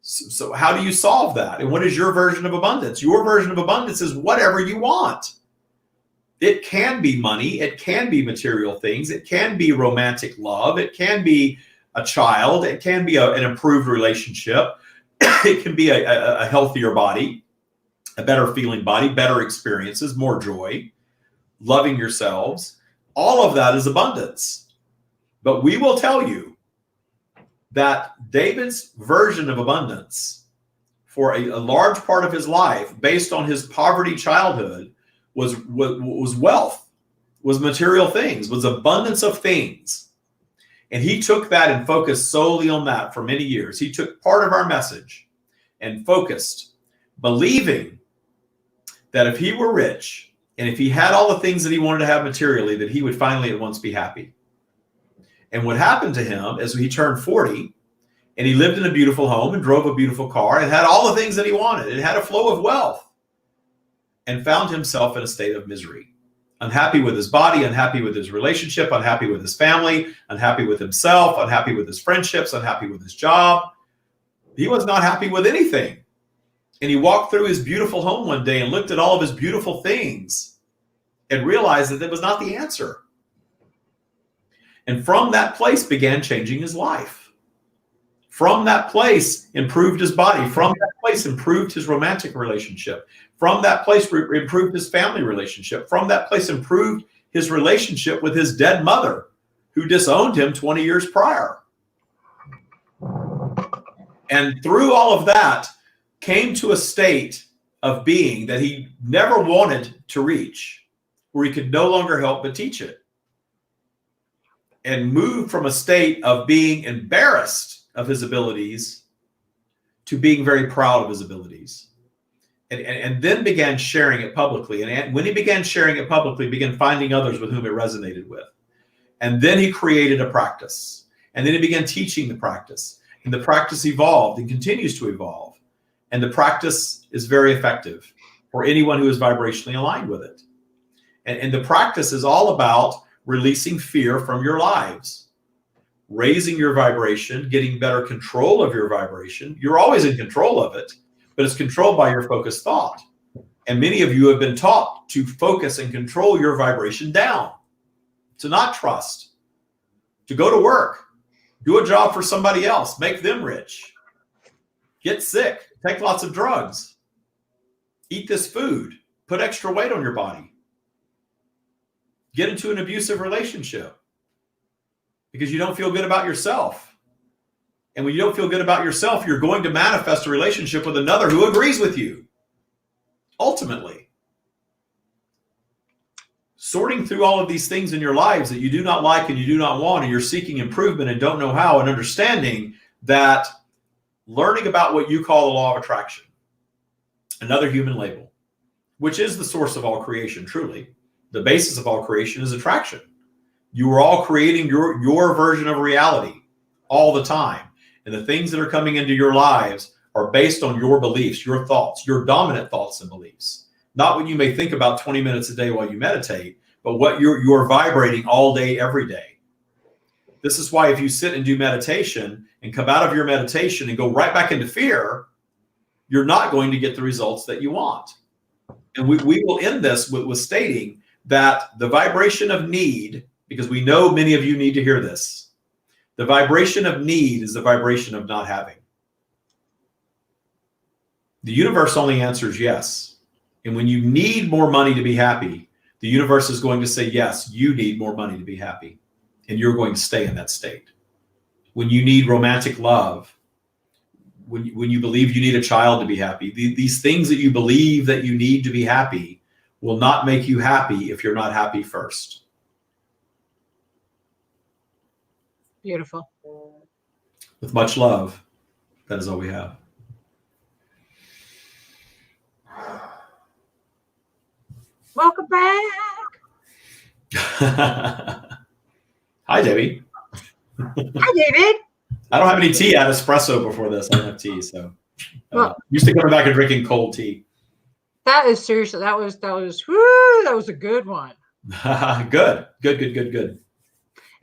So how do you solve that? And what is your version of abundance? Your version of abundance is whatever you want. It can be money. It can be material things. It can be romantic love. It can be a child. It can be an improved relationship. It can be a healthier body, a better feeling body, better experiences, more joy, loving yourselves. All of that is abundance. But we will tell you that David's version of abundance for a large part of his life, based on his poverty childhood, was wealth, was material things, was abundance of things. And he took that and focused solely on that for many years. He took part of our message and focused, believing that if he were rich and if he had all the things that he wanted to have materially, that he would finally at once be happy. And what happened to him is he turned 40 and he lived in a beautiful home and drove a beautiful car and had all the things that he wanted and had a flow of wealth, and found himself in a state of misery, unhappy with his body, unhappy with his relationship, unhappy with his family, unhappy with himself, unhappy with his friendships, unhappy with his job. He was not happy with anything. And he walked through his beautiful home one day and looked at all of his beautiful things and realized that that was not the answer. And from that place began changing his life. From that place improved his body. From that place improved his romantic relationship. From that place improved his family relationship. From that place improved his relationship with his dead mother, who disowned him 20 years prior. And through all of that, came to a state of being that he never wanted to reach, where he could no longer help but teach it. And moved from a state of being embarrassed of his abilities to being very proud of his abilities. And then began sharing it publicly. And when he began sharing it publicly, he began finding others with whom it resonated with. And then he created a practice. And then he began teaching the practice. And the practice evolved and continues to evolve. And the practice is very effective for anyone who is vibrationally aligned with it. And the practice is all about releasing fear from your lives, raising your vibration, getting better control of your vibration. You're always in control of it, but it's controlled by your focused thought. And many of you have been taught to focus and control your vibration down, to not trust, to go to work, do a job for somebody else, make them rich, get sick, take lots of drugs, eat this food, put extra weight on your body, get into an abusive relationship because you don't feel good about yourself. And when you don't feel good about yourself, you're going to manifest a relationship with another who agrees with you. Ultimately, sorting through all of these things in your lives that you do not like and you do not want, and you're seeking improvement and don't know how, and understanding that learning about what you call the law of attraction, another human label, which is the source of all creation, truly. The basis of all creation is attraction. You are all creating your version of reality all the time. And the things that are coming into your lives are based on your beliefs, your thoughts, your dominant thoughts and beliefs. Not what you may think about 20 minutes a day while you meditate, but what you're vibrating all day, every day. This is why if you sit and do meditation and come out of your meditation and go right back into fear, you're not going to get the results that you want. And we will end this with stating that the vibration of need, because we know many of you need to hear this, the vibration of need is the vibration of not having. The universe only answers yes. And when you need more money to be happy, the universe is going to say, yes, you need more money to be happy. And you're going to stay in that state. When you need romantic love, when you believe you need a child to be happy, these things that you believe that you need to be happy will not make you happy if you're not happy first. Beautiful. With much love, that is all we have. Welcome back. Hi, Debbie. Hi, David. I don't have any tea. I had espresso before this. I don't have tea, so Well, used to coming back and drinking cold tea. that is seriously, that was, whoo, that was a good one. Good.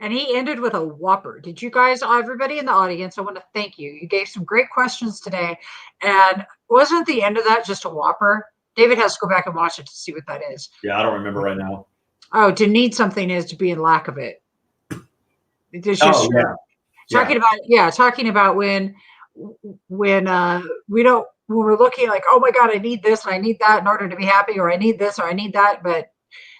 And he ended with a whopper. Did you guys, everybody in the audience, I want to thank you. You gave some great questions today. And wasn't the end of that just a whopper? David has to go back and watch it to see what that is. Yeah, I don't remember right now. Oh, to need something is to be in lack of it. It's just talking about when we don't, when we're looking like, oh my God, I need this and I need that in order to be happy, or I need this or I need that, but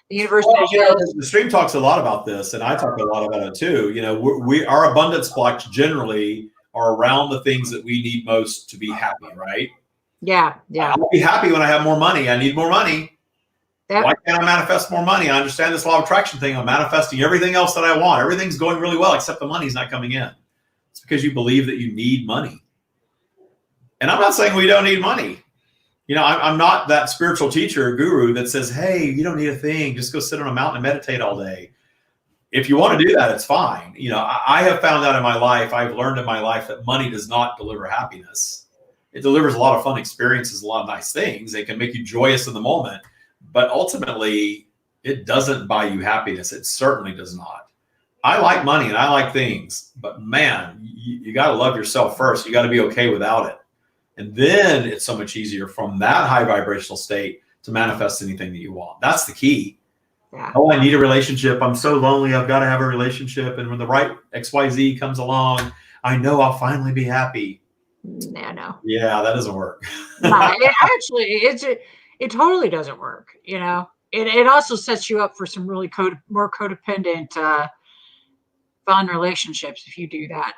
the universe the stream talks a lot about this, and I talk a lot about it too. You know, our abundance blocks generally are around the things that we need most to be happy, right? Yeah. I'll be happy when I have more money. I need more money. Yep. Why can't I manifest more money? I understand this law of attraction thing. I'm manifesting everything else that I want. Everything's going really well, except the money's not coming in. It's because you believe that you need money. And I'm not saying we don't need money. You know, I'm not that spiritual teacher or guru that says, hey, you don't need a thing. Just go sit on a mountain and meditate all day. If you want to do that, it's fine. You know, I have found out in my life, I've learned in my life that money does not deliver happiness. It delivers a lot of fun experiences, a lot of nice things. It can make you joyous in the moment. But ultimately, it doesn't buy you happiness. It certainly does not. I like money and I like things. But man, you got to love yourself first. You got to be okay without it. And then it's so much easier from that high vibrational state to manifest anything that you want. That's the key. Yeah. Oh, I need a relationship. I'm so lonely. I've got to have a relationship. And when the right XYZ comes along, I know I'll finally be happy. No. Yeah, that doesn't work. It totally doesn't work. You know, it also sets you up for some really more codependent, fun relationships if you do that.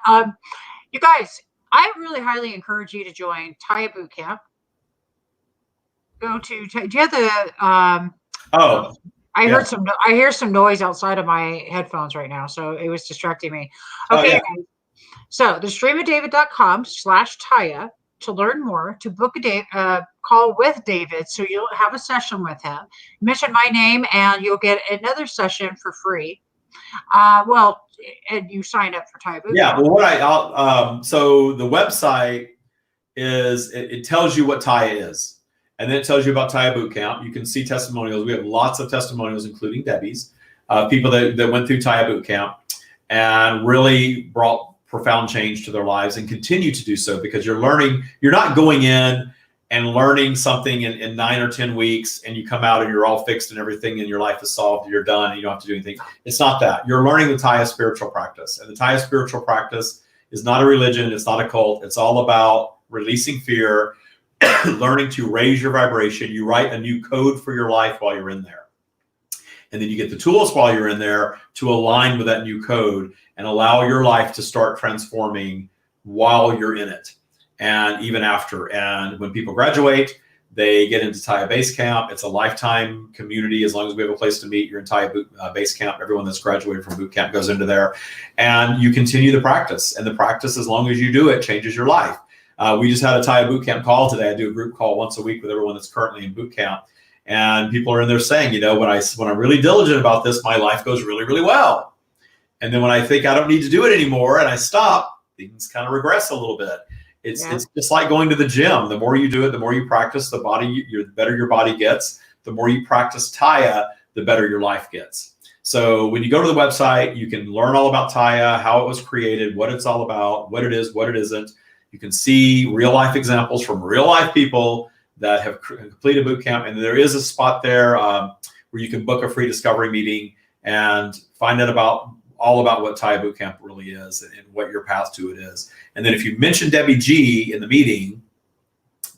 You guys, I really highly encourage you to join Taya Bootcamp. Go to, do you have the, I hear some noise outside of my headphones right now, so it was distracting me. Okay, so thestreamofdavid.com/Taya to learn more, to book a call with David, so you'll have a session with him. Mention my name and you'll get another session for free. And you sign up for Taya Bootcamp. Yeah, well, so the website is, it tells you what Taya is, and then it tells you about Taya Bootcamp. You can see testimonials. We have lots of testimonials, including Debbie's, people that went through Taya Bootcamp and really brought profound change to their lives and continue to do so, because you're learning. You're not going in and learning something in 9 or 10 weeks and you come out and you're all fixed and everything and your life is solved, you're done and you don't have to do anything. It's not that. You're learning the Taya spiritual practice. And the Taya spiritual practice is not a religion. It's not a cult. It's all about releasing fear, learning to raise your vibration. You write a new code for your life while you're in there. And then you get the tools while you're in there to align with that new code and allow your life to start transforming while you're in it. And even after. And when people graduate, they get into Taya Base Camp. It's a lifetime community. As long as we have a place to meet, you're in Taya Base Camp. Everyone that's graduated from boot camp goes into there. And you continue the practice. And the practice, as long as you do it, changes your life. We just had a Taya boot camp call today. I do a group call once a week with everyone that's currently in boot camp. And people are in there saying, you know, when I'm really diligent about this, my life goes really, really well. And then when I think I don't need to do it anymore and I stop, things kind of regress a little bit. It's just like going to the gym. The more you do it, the more you practice, the better your body gets. The more you practice Taya, the better your life gets. So when you go to the website, you can learn all about Taya, how it was created, what it's all about, what it is, what it isn't. You can see real life examples from real life people that have completed boot camp. And there is a spot there where you can book a free discovery meeting and find out all about what Taya Bootcamp really is and what your path to it is. And then if you mention Debbie G in the meeting,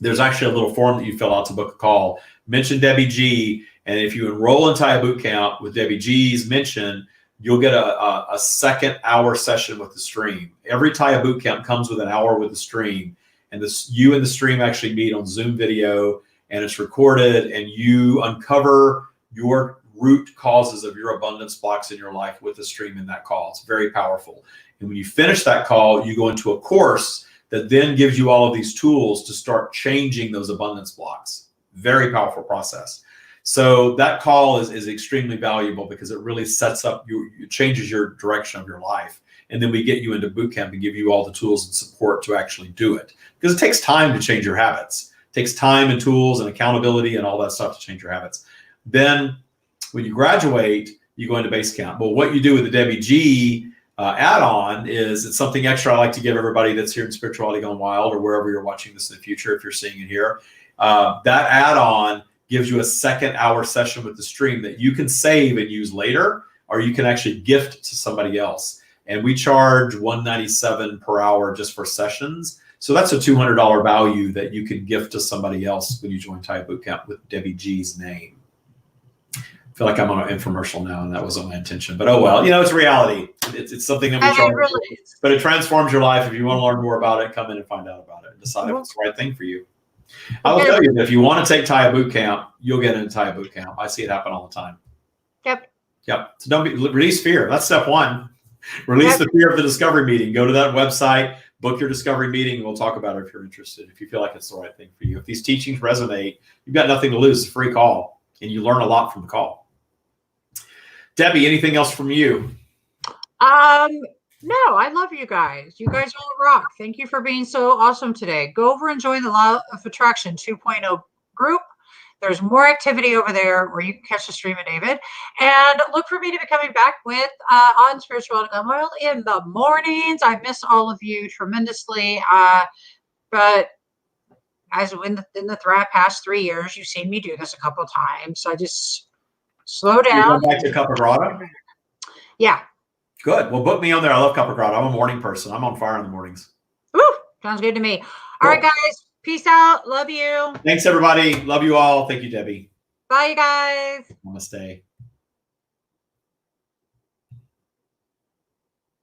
there's actually a little form that you fill out to book a call. Mention Debbie G, and if you enroll in Taya Bootcamp with Debbie G's mention, you'll get a second hour session with the stream. Every Taya Bootcamp comes with an hour with the stream, and you and the stream actually meet on Zoom video, and it's recorded, and you uncover your root causes of your abundance blocks in your life with the stream in that call. It's very powerful. And when you finish that call, you go into a course that then gives you all of these tools to start changing those abundance blocks. Very powerful process. So that call is extremely valuable because it really sets up, it changes your direction of your life. and then we get you into boot camp and give you all the tools and support to actually do it. Because it takes time to change your habits. It takes time and tools and accountability and all that stuff to change your habits. Then when you graduate, you go into base camp. But what you do with the Debbie G add-on is, it's something extra I like to give everybody that's here in Spirituality Gone Wild, or wherever you're watching this in the future, if you're seeing it here. That add-on gives you a 2-hour session with the stream that you can save and use later, or you can actually gift to somebody else. And we charge $197 per hour just for sessions. So that's a $200 value that you can gift to somebody else when you join TIE Bootcamp with Debbie G's name. I feel like I'm on an infomercial now, and that wasn't my intention. But oh well, it's reality. It's something that we charge, really, but it transforms your life. If you want to learn more about it, come in and find out about it and decide if it's the right thing for you. I will tell you that if you want to take TIE Bootcamp, you'll get into TIE Bootcamp. I see it happen all the time. Yep. So don't release fear. That's step one. Release the fear of the discovery meeting. Go to that website, book your discovery meeting, and we'll talk about it if you're interested, if you feel like it's the right thing for you. If these teachings resonate, you've got nothing to lose. It's a free call, and you learn a lot from the call. Debbie, anything else from you? No, I love you guys. You guys all rock. Thank you for being so awesome today. Go over and join the Law of Attraction 2.0 group. There's more activity over there where you can catch the stream of David. And look for me to be coming back with on Spirituality Gone Wild in the mornings. I miss all of you tremendously. But as in the past 3 years, you've seen me do this a couple of times. So I just slow down. You're going back to Capigrata? Yeah. Good. Well, book me on there. I love Capigrata. I'm a morning person. I'm on fire in the mornings. Woo! Sounds good to me. All right, guys. Peace out. Love you. Thanks, everybody. Love you all. Thank you, Debbie. Bye, you guys. Namaste.